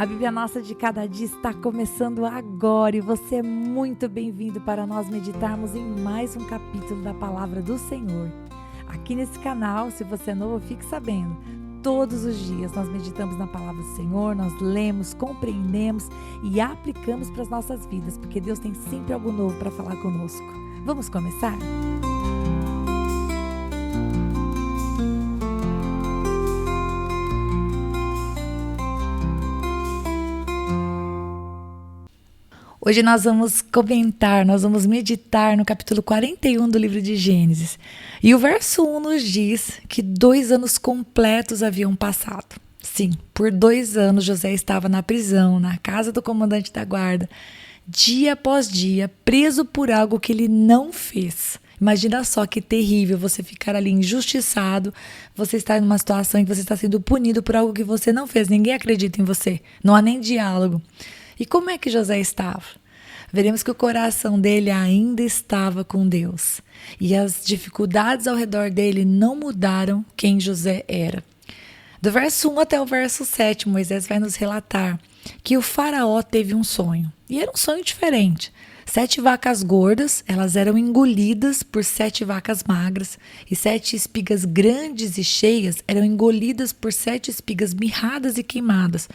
A Bíblia Nossa de Cada Dia está começando agora e você é muito bem-vindo para nós meditarmos em mais um capítulo da Palavra do Senhor. Aqui nesse canal, se você é novo, fique sabendo, todos os dias nós meditamos na Palavra do Senhor, nós lemos, compreendemos e aplicamos para as nossas vidas, porque Deus tem sempre algo novo para falar conosco. Vamos começar? Hoje nós vamos comentar, nós vamos meditar no capítulo 41 do livro de Gênesis. E o verso 1 nos diz que 2 anos completos haviam passado. Sim, por 2 anos José estava na prisão, na casa do comandante da guarda, dia após dia, preso por algo que ele não fez. Imagina só que terrível você ficar ali injustiçado, você está em uma situação em que você está sendo punido por algo que você não fez, ninguém acredita em você, não há nem diálogo. E como é que José estava? Veremos que o coração dele ainda estava com Deus. E as dificuldades ao redor dele não mudaram quem José era. Do verso 1 até o verso 7, Moisés vai nos relatar que o faraó teve um sonho. E era um sonho diferente. 7 vacas gordas, elas eram engolidas por 7 vacas magras. E 7 espigas grandes e cheias eram engolidas por 7 espigas mirradas e queimadas.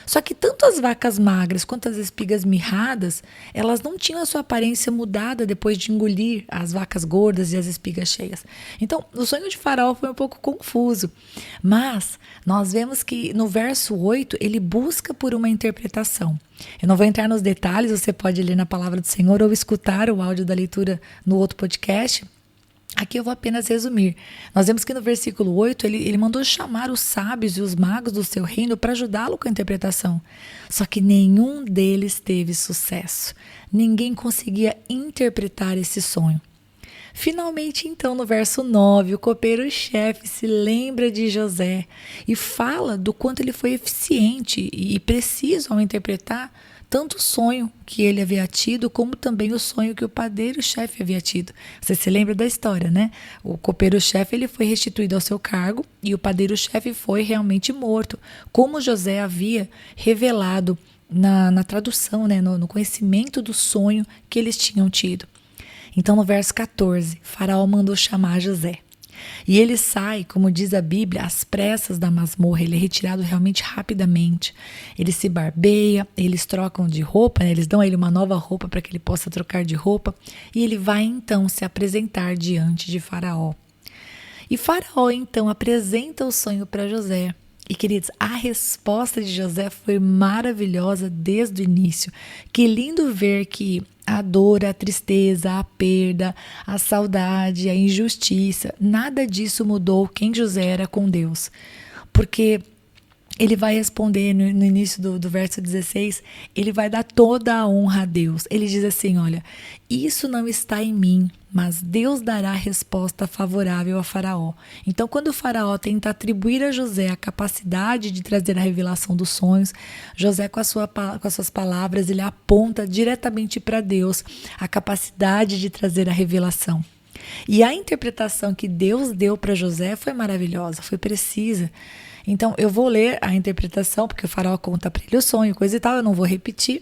Só que tanto as vacas magras quanto as espigas mirradas, elas não tinham a sua aparência mudada depois de engolir as vacas gordas e as espigas cheias. Então, o sonho de Faraó foi um pouco confuso. Mas nós vemos que no verso 8, ele busca por uma interpretação. Eu não vou entrar nos detalhes, você pode ler na Palavra do Senhor ou escutar o áudio da leitura no outro podcast. Aqui eu vou apenas resumir. Nós vemos que no versículo 8 ele mandou chamar os sábios e os magos do seu reino para ajudá-lo com a interpretação. Só que nenhum deles teve sucesso. Ninguém conseguia interpretar esse sonho. Finalmente, então, no verso 9, o copeiro-chefe se lembra de José e fala do quanto ele foi eficiente e preciso ao interpretar tanto o sonho que ele havia tido, como também o sonho que o padeiro-chefe havia tido. Você se lembra da história, né? O copeiro-chefe ele foi restituído ao seu cargo e o padeiro-chefe foi realmente morto, como José havia revelado na tradução, né? No conhecimento do sonho que eles tinham tido. Então, no verso 14, Faraó mandou chamar José. E ele sai, como diz a Bíblia, às pressas da masmorra. Ele é retirado realmente rapidamente. Ele se barbeia, eles trocam de roupa, né? Eles dão a ele uma nova roupa para que ele possa trocar de roupa. E ele vai então se apresentar diante de Faraó. E Faraó então apresenta o sonho para José. E queridos, a resposta de José foi maravilhosa desde o início. Que lindo ver que a dor, a tristeza, a perda, a saudade, a injustiça, nada disso mudou quem José era com Deus. Porque ele vai responder no início do verso 16, ele vai dar toda a honra a Deus. Ele diz assim, olha, isso não está em mim, mas Deus dará resposta favorável a Faraó. Então, quando o Faraó tenta atribuir a José a capacidade de trazer a revelação dos sonhos, José, com as suas palavras, ele aponta diretamente para Deus a capacidade de trazer a revelação. E a interpretação que Deus deu para José foi maravilhosa, foi precisa. Então, eu vou ler a interpretação, porque o Faraó conta para ele o sonho, coisa e tal, eu não vou repetir.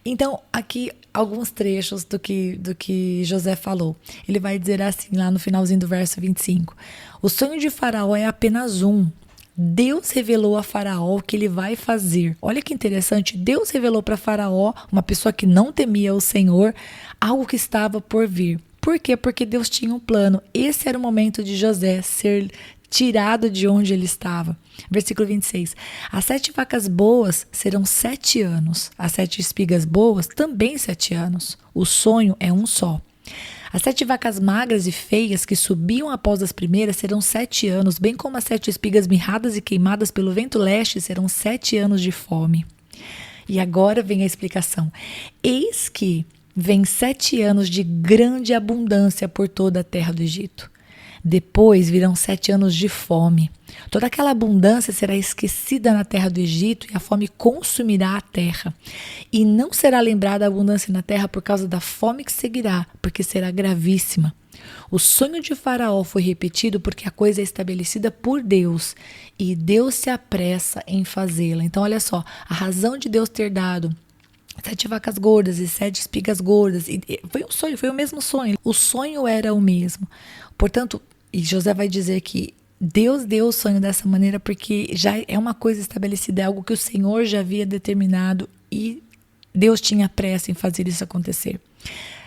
Então, aqui alguns trechos do que José falou. Ele vai dizer assim, lá no finalzinho do verso 25. O sonho de Faraó é apenas um. Deus revelou a Faraó o que ele vai fazer. Olha que interessante, Deus revelou para Faraó, uma pessoa que não temia o Senhor, algo que estava por vir. Por quê? Porque Deus tinha um plano. Esse era o momento de José ser tirado de onde ele estava. Versículo 26. As 7 vacas boas serão 7 anos. As 7 espigas boas também 7 anos. O sonho é um só. As 7 vacas magras e feias que subiam após as primeiras serão 7 anos, bem como as 7 espigas mirradas e queimadas pelo vento leste serão 7 anos de fome. E agora vem a explicação. Eis que vem 7 anos de grande abundância por toda a terra do Egito. Depois virão 7 anos de fome. Toda aquela abundância será esquecida na terra do Egito e a fome consumirá a terra. E não será lembrada a abundância na terra por causa da fome que seguirá, porque será gravíssima. O sonho de Faraó foi repetido porque a coisa é estabelecida por Deus e Deus se apressa em fazê-la. Então, olha só, a razão de Deus ter dado 7 vacas gordas e 7 espigas gordas, foi um sonho, foi o mesmo sonho. O sonho era o mesmo. Portanto, e José vai dizer que Deus deu o sonho dessa maneira porque já é uma coisa estabelecida, é algo que o Senhor já havia determinado e Deus tinha pressa em fazer isso acontecer.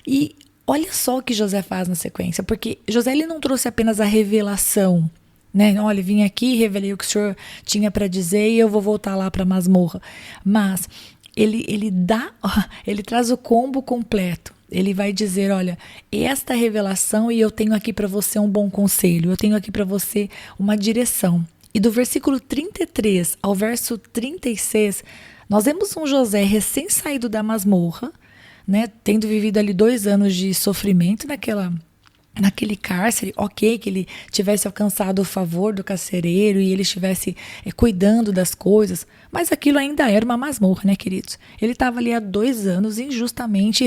E olha só o que José faz na sequência, porque José ele não trouxe apenas a revelação, né? Olha, vim aqui, revelei o que o Senhor tinha para dizer e eu vou voltar lá para a masmorra. Mas ele traz o combo completo. Ele vai dizer, olha, esta revelação e eu tenho aqui para você um bom conselho, eu tenho aqui para você uma direção. E do versículo 33 ao verso 36, nós vemos um José recém-saído da masmorra, né, tendo vivido ali 2 anos de sofrimento naquele cárcere, ok, que ele tivesse alcançado o favor do carcereiro e ele estivesse cuidando das coisas, mas aquilo ainda era uma masmorra, né, queridos? Ele estava ali há 2 anos injustamente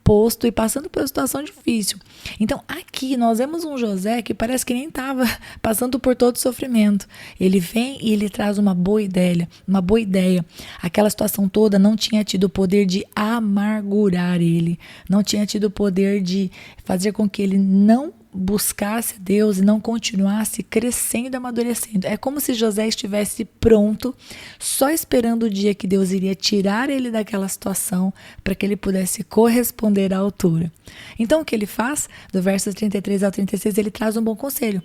posto e passando por uma situação difícil. Então, aqui nós vemos um José que parece que nem estava passando por todo o sofrimento. Ele vem e ele traz uma boa ideia, uma boa ideia. Aquela situação toda não tinha tido o poder de amargurar ele, não tinha tido o poder de fazer com que ele não buscasse Deus e não continuasse crescendo e amadurecendo. É como se José estivesse pronto, só esperando o dia que Deus iria tirar ele daquela situação para que ele pudesse corresponder à altura. Então o que ele faz? Do verso 33 ao 36, ele traz um bom conselho,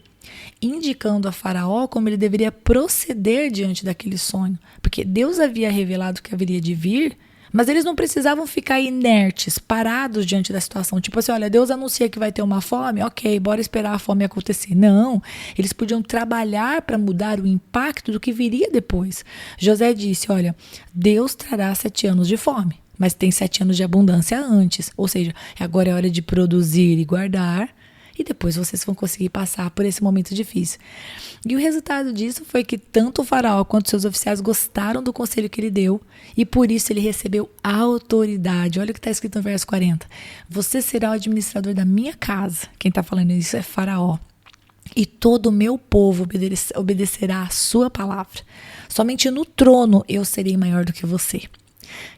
indicando a Faraó como ele deveria proceder diante daquele sonho, porque Deus havia revelado que haveria de vir. Mas eles não precisavam ficar inertes, parados diante da situação. Tipo assim, olha, Deus anuncia que vai ter uma fome, ok, bora esperar a fome acontecer. Não, eles podiam trabalhar para mudar o impacto do que viria depois. José disse, olha, Deus trará 7 anos de fome, mas tem 7 anos de abundância antes. Ou seja, agora é hora de produzir e guardar. E depois vocês vão conseguir passar por esse momento difícil. E o resultado disso foi que tanto o faraó quanto seus oficiais gostaram do conselho que ele deu e por isso ele recebeu autoridade. Olha o que está escrito no verso 40. Você será o administrador da minha casa. Quem está falando isso é Faraó. E todo o meu povo obedecerá a sua palavra. Somente no trono eu serei maior do que você.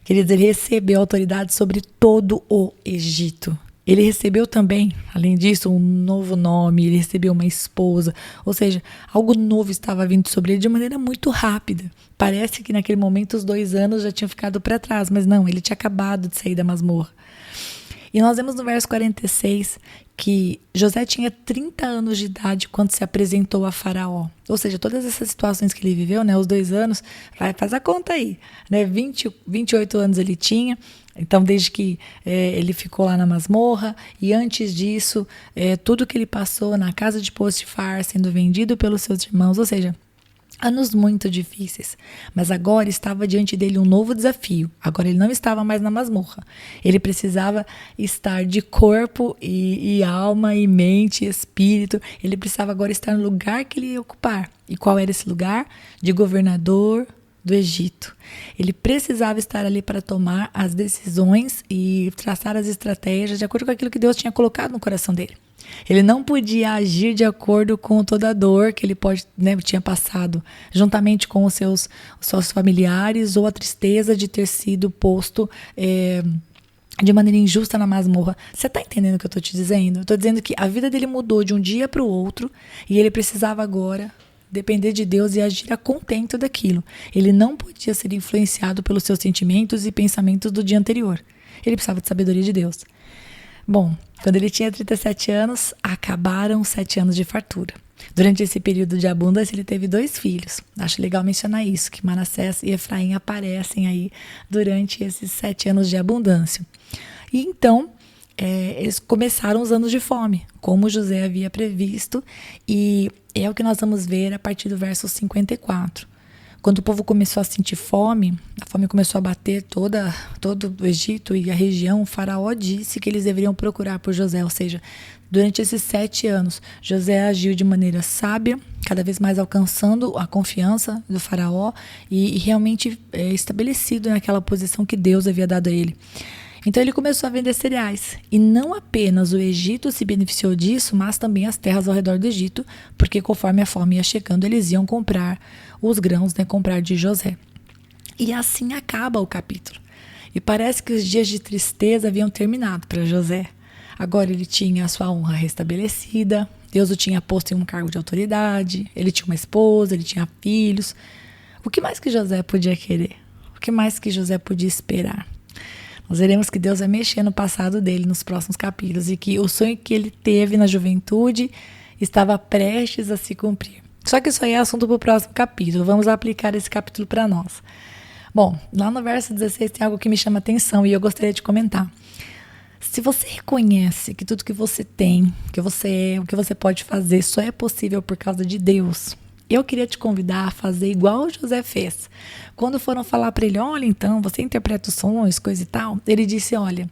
Queridos, ele recebeu autoridade sobre todo o Egito. Ele recebeu também, além disso, um novo nome, ele recebeu uma esposa, ou seja, algo novo estava vindo sobre ele de maneira muito rápida. Parece que naquele momento os 2 anos já tinham ficado para trás, mas não, ele tinha acabado de sair da masmorra. E nós vemos no verso 46 que José tinha 30 anos de idade quando se apresentou a Faraó. Ou seja, todas essas situações que ele viveu, né, os 2 anos, faz a conta aí, né, 28 anos ele tinha. Então, desde que ele ficou lá na masmorra, e antes disso, tudo que ele passou na casa de Potifar, sendo vendido pelos seus irmãos, ou seja, anos muito difíceis. Mas agora estava diante dele um novo desafio. Agora ele não estava mais na masmorra. Ele precisava estar de corpo e alma e mente e espírito. Ele precisava agora estar no lugar que ele ia ocupar. E qual era esse lugar? De governador do Egito. Ele precisava estar ali para tomar as decisões e traçar as estratégias de acordo com aquilo que Deus tinha colocado no coração dele. Ele não podia agir de acordo com toda a dor que ele tinha passado, juntamente com os seus familiares, ou a tristeza de ter sido posto de maneira injusta na masmorra. Você está entendendo o que eu estou te dizendo? Eu estou dizendo que a vida dele mudou de um dia para o outro e ele precisava agora depender de Deus e agir a contento daquilo. Ele não podia ser influenciado pelos seus sentimentos e pensamentos do dia anterior. Ele precisava de sabedoria de Deus. Bom, quando ele tinha 37 anos, acabaram 7 anos de fartura. Durante esse período de abundância, ele teve 2 filhos. Acho legal mencionar isso, que Manassés e Efraim aparecem aí durante esses 7 anos de abundância. E então, eles começaram os anos de fome, como José havia previsto, e é o que nós vamos ver a partir do verso 54. Quando o povo começou a sentir fome, a fome começou a bater todo o Egito e a região, o faraó disse que eles deveriam procurar por José, ou seja, durante esses 7 anos, José agiu de maneira sábia, cada vez mais alcançando a confiança do faraó e realmente estabelecido naquela posição que Deus havia dado a ele. Então ele começou a vender cereais, e não apenas o Egito se beneficiou disso, mas também as terras ao redor do Egito, porque conforme a fome ia chegando, eles iam comprar os grãos, comprar de José. E assim acaba o capítulo. E parece que os dias de tristeza haviam terminado para José. Agora ele tinha a sua honra restabelecida, Deus o tinha posto em um cargo de autoridade, ele tinha uma esposa, ele tinha filhos. O que mais que José podia querer? O que mais que José podia esperar? Nós veremos que Deus vai mexer no passado dele nos próximos capítulos e que o sonho que ele teve na juventude estava prestes a se cumprir. Só que isso aí é assunto para o próximo capítulo. Vamos aplicar esse capítulo para nós. Bom, lá no verso 16 tem algo que me chama atenção e eu gostaria de comentar. Se você reconhece que tudo que você tem, que você é, o que você pode fazer só é possível por causa de Deus, eu queria te convidar a fazer igual José fez. Quando foram falar para ele, olha, então, você interpreta os sonhos, coisa e tal, ele disse, olha,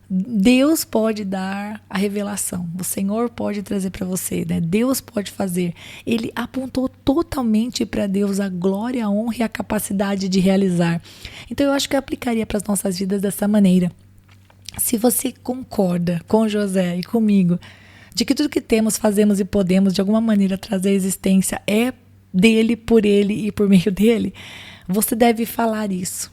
Deus pode dar a revelação, o Senhor pode trazer para você, Deus pode fazer. Ele apontou totalmente para Deus a glória, a honra e a capacidade de realizar. Então eu acho que eu aplicaria para as nossas vidas dessa maneira. Se você concorda com José e comigo, de que tudo que temos, fazemos e podemos de alguma maneira trazer à existência é dele, por ele e por meio dele, você deve falar isso.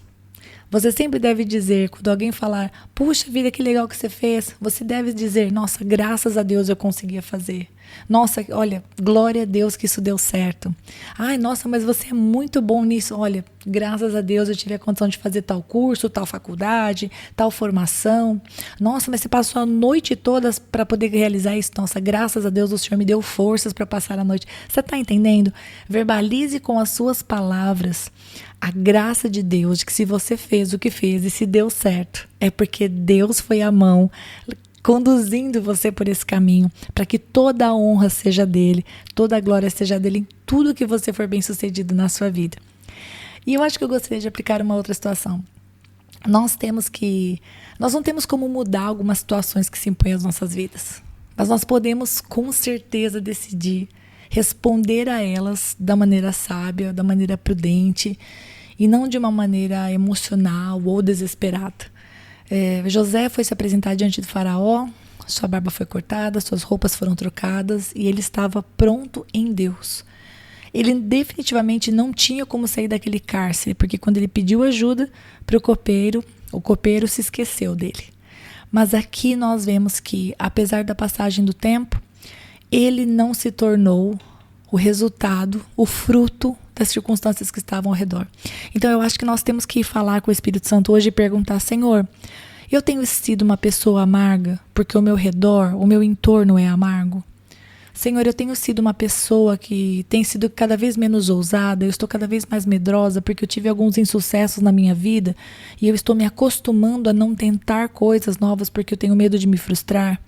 Você sempre deve dizer, quando alguém falar, puxa vida, que legal que você fez, você deve dizer, nossa, graças a Deus eu conseguia fazer. Nossa, olha, glória a Deus que isso deu certo. Ai, nossa, mas você é muito bom nisso. Olha, graças a Deus eu tive a condição de fazer tal curso, tal faculdade, tal formação. Nossa, mas você passou a noite toda para poder realizar isso. Nossa, graças a Deus o Senhor me deu forças para passar a noite. Você está entendendo? Verbalize com as suas palavras a graça de Deus, de que se você fez o que fez e se deu certo, é porque Deus foi a mão conduzindo você por esse caminho, para que toda a honra seja dele, toda a glória seja dele em tudo que você for bem sucedido na sua vida. E eu acho que eu gostaria de aplicar uma outra situação. Nós não temos como mudar algumas situações que se impõem às nossas vidas, mas nós podemos com certeza decidir responder a elas da maneira sábia, da maneira prudente e não de uma maneira emocional ou desesperada. José foi se apresentar diante do faraó, sua barba foi cortada, suas roupas foram trocadas e ele estava pronto em Deus. Ele definitivamente não tinha como sair daquele cárcere, porque quando ele pediu ajuda para o copeiro se esqueceu dele. Mas aqui nós vemos que, apesar da passagem do tempo, ele não se tornou o resultado, o fruto das circunstâncias que estavam ao redor. Então eu acho que nós temos que falar com o Espírito Santo hoje e perguntar, Senhor, eu tenho sido uma pessoa amarga porque o meu redor, o meu entorno é amargo? Senhor, eu tenho sido uma pessoa que tem sido cada vez menos ousada, eu estou cada vez mais medrosa porque eu tive alguns insucessos na minha vida e eu estou me acostumando a não tentar coisas novas porque eu tenho medo de me frustrar.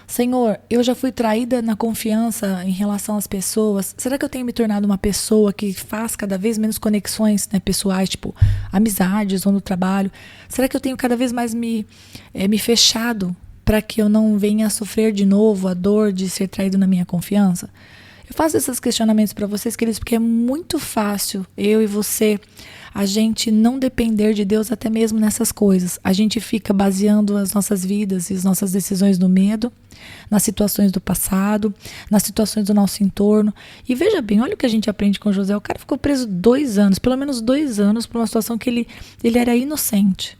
Senhor, eu já fui traída na confiança em relação às pessoas. Será que eu tenho me tornado uma pessoa que faz cada vez menos conexões, pessoais, tipo amizades ou no trabalho? Será que eu tenho cada vez mais me fechado para que eu não venha a sofrer de novo a dor de ser traído na minha confiança? Eu faço esses questionamentos para vocês, queridos, porque é muito fácil eu e você, a gente não depender de Deus até mesmo nessas coisas. A gente fica baseando as nossas vidas e as nossas decisões no medo, nas situações do passado, nas situações do nosso entorno. E veja bem, olha o que a gente aprende com José. O cara ficou preso 2 anos, pelo menos 2 anos, por uma situação que ele era inocente.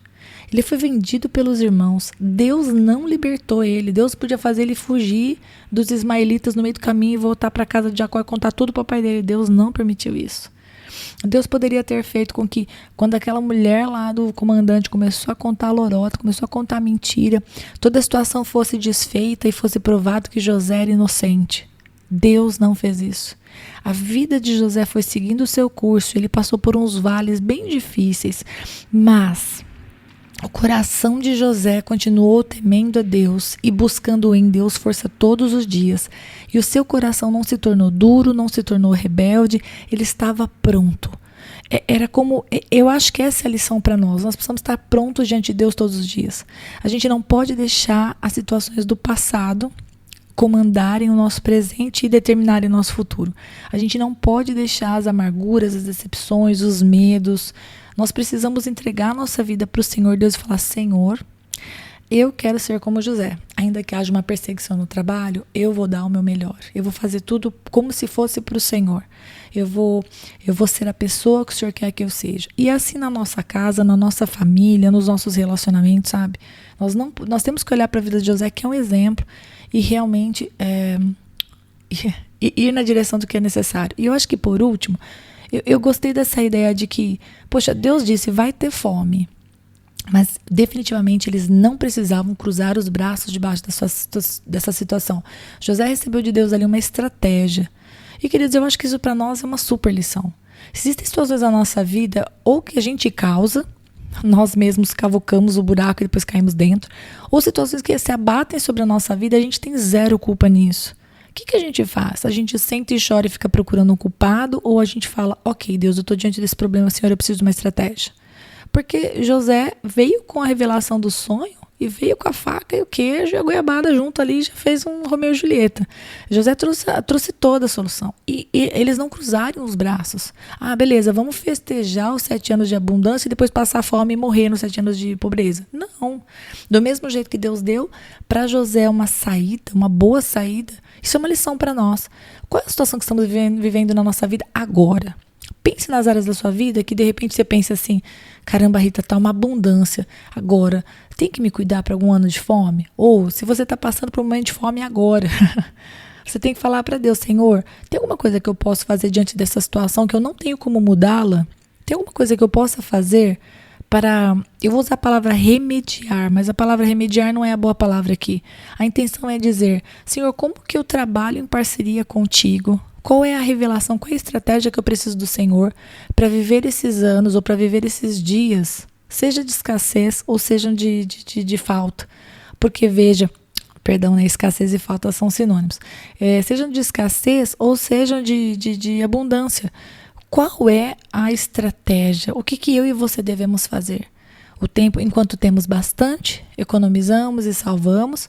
Ele foi vendido pelos irmãos. Deus não libertou ele. Deus podia fazer ele fugir dos ismaelitas no meio do caminho e voltar para a casa de Jacó e contar tudo para o pai dele. Deus não permitiu isso. Deus poderia ter feito com que, quando aquela mulher lá do comandante começou a contar lorota, começou a contar mentira, toda a situação fosse desfeita e fosse provado que José era inocente. Deus não fez isso. A vida de José foi seguindo o seu curso, ele passou por uns vales bem difíceis, mas o coração de José continuou temendo a Deus e buscando em Deus força todos os dias. E o seu coração não se tornou duro, não se tornou rebelde, ele estava pronto. Era como, eu acho que essa é a lição para nós. Nós precisamos estar prontos diante de Deus todos os dias. A gente não pode deixar as situações do passado comandarem o nosso presente e determinarem o nosso futuro. A gente não pode deixar as amarguras, as decepções, os medos. Nós precisamos entregar a nossa vida para o Senhor Deus e falar: Senhor, eu quero ser como José. Ainda que haja uma perseguição no trabalho, eu vou dar o meu melhor. Eu vou fazer tudo como se fosse para o Senhor. Eu vou ser a pessoa que o Senhor quer que eu seja. E assim na nossa casa, na nossa família, nos nossos relacionamentos, sabe? Nós temos que olhar para a vida de José, que é um exemplo, e realmente ir na direção do que é necessário. E eu acho que, por último, eu gostei dessa ideia de que, poxa, Deus disse, vai ter fome. Mas definitivamente eles não precisavam cruzar os braços debaixo dessa situação. José recebeu de Deus ali uma estratégia. E, queridos, eu acho que isso para nós é uma super lição. Existem situações na nossa vida ou que a gente causa, nós mesmos cavucamos o buraco e depois caímos dentro, ou situações que se abatem sobre a nossa vida e a gente tem zero culpa nisso. O que a gente faz? A gente senta e chora e fica procurando um culpado, ou a gente fala: ok, Deus, eu estou diante desse problema, Senhor, eu preciso de uma estratégia. Porque José veio com a revelação do sonho e veio com a faca e o queijo e a goiabada junto ali e já fez um Romeu e Julieta. José trouxe toda a solução. E eles não cruzaram os braços. Ah, beleza, vamos festejar os 7 anos de abundância e depois passar fome e morrer nos 7 anos de pobreza. Não. Do mesmo jeito que Deus deu para José uma saída, uma boa saída, isso é uma lição para nós. Qual é a situação que estamos vivendo na nossa vida agora? Pense nas áreas da sua vida que de repente você pensa assim: caramba, Rita, tá uma abundância agora, tem que me cuidar para algum ano de fome? Ou se você está passando por um momento de fome agora, você tem que falar para Deus: Senhor, tem alguma coisa que eu posso fazer diante dessa situação que eu não tenho como mudá-la? Tem alguma coisa que eu possa fazer para... Eu vou usar a palavra remediar, mas a palavra remediar não é a boa palavra aqui. A intenção é dizer: Senhor, como que eu trabalho em parceria contigo? Qual é a revelação, qual é a estratégia que eu preciso do Senhor para viver esses anos ou para viver esses dias, seja de escassez ou sejam de falta? Porque veja, perdão, né, escassez e falta são sinônimos. Sejam de escassez ou sejam de abundância. Qual é a estratégia? O que eu e você devemos fazer? O tempo, enquanto temos bastante, economizamos e salvamos.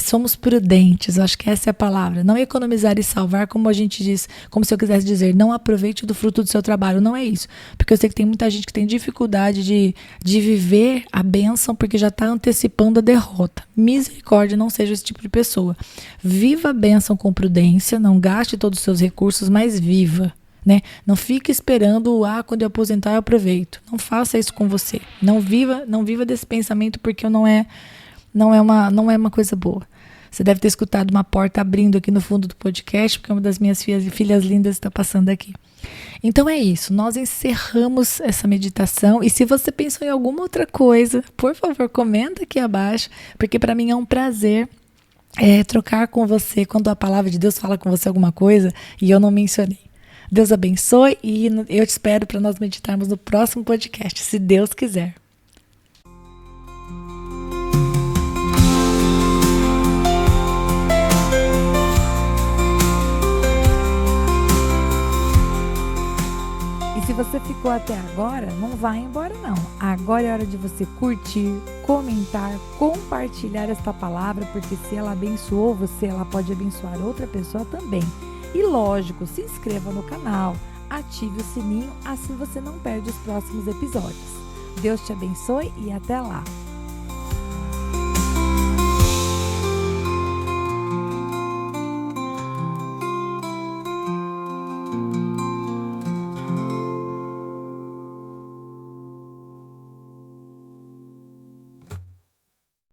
Somos prudentes, eu acho que essa é a palavra. Não economizar e salvar, como a gente diz, como se eu quisesse dizer, não aproveite do fruto do seu trabalho. Não é isso. Porque eu sei que tem muita gente que tem dificuldade de viver a bênção porque já está antecipando a derrota. Misericórdia, não seja esse tipo de pessoa. Viva a bênção com prudência, não gaste todos os seus recursos, mas viva. Né? Não fique esperando, quando eu aposentar eu aproveito. Não faça isso com você. Não viva desse pensamento, porque não é uma coisa boa. Você deve ter escutado uma porta abrindo aqui no fundo do podcast, porque uma das minhas filhas lindas está passando aqui. Então é isso, nós encerramos essa meditação, e se você pensou em alguma outra coisa, por favor, comenta aqui abaixo, porque para mim é um prazer trocar com você quando a palavra de Deus fala com você alguma coisa e eu não mencionei. Deus abençoe, e eu te espero para nós meditarmos no próximo podcast, se Deus quiser. Se você ficou até agora, não vai embora não. Agora é hora de você curtir, comentar, compartilhar esta palavra, porque se ela abençoou você, ela pode abençoar outra pessoa também. E lógico, se inscreva no canal, ative o sininho, assim você não perde os próximos episódios. Deus te abençoe e até lá!